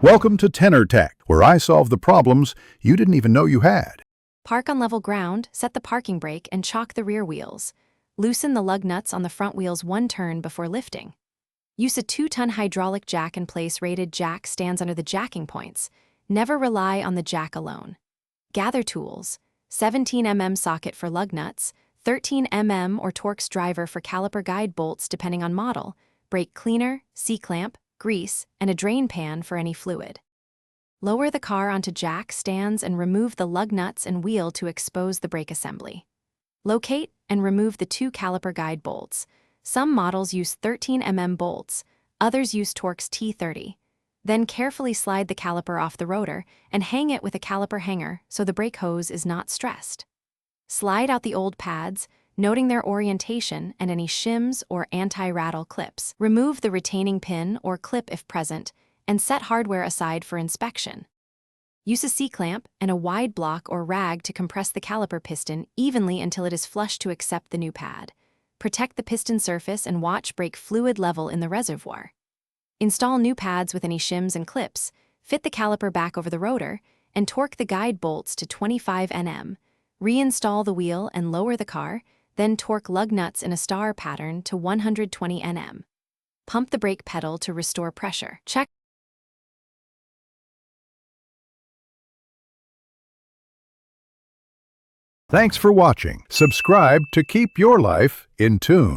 Welcome to Tenor Tech, where I solve the problems you didn't even know you had. Park on level ground, set the parking brake, and chock the rear wheels. Loosen the lug nuts on the front wheels one turn before lifting. Use a 2-ton hydraulic jack-in-place rated jack stands under the jacking points. Never rely on the jack alone. Gather tools: 17 mm socket for lug nuts, 13 mm or Torx driver for caliper guide bolts depending on model, brake cleaner, C-clamp, grease, and a drain pan for any fluid. Lower the car onto jack stands and remove the lug nuts and wheel to expose the brake assembly. Locate and remove the 2 caliper guide bolts. Some models use 13 mm bolts, others use Torx T30. Then carefully slide the caliper off the rotor and hang it with a caliper hanger so the brake hose is not stressed. Slide out the old pads, noting their orientation and any shims or anti-rattle clips. Remove the retaining pin or clip if present, and set hardware aside for inspection. Use a C-clamp and a wide block or rag to compress the caliper piston evenly until it is flush to accept the new pad. Protect the piston surface and watch brake fluid level in the reservoir. Install new pads with any shims and clips, fit the caliper back over the rotor, and torque the guide bolts to 25 Nm. Reinstall the wheel and lower the car, then torque lug nuts in a star pattern to 120 Nm. Pump the brake pedal to restore pressure. Check. Thanks for watching. Subscribe to keep your life in tune.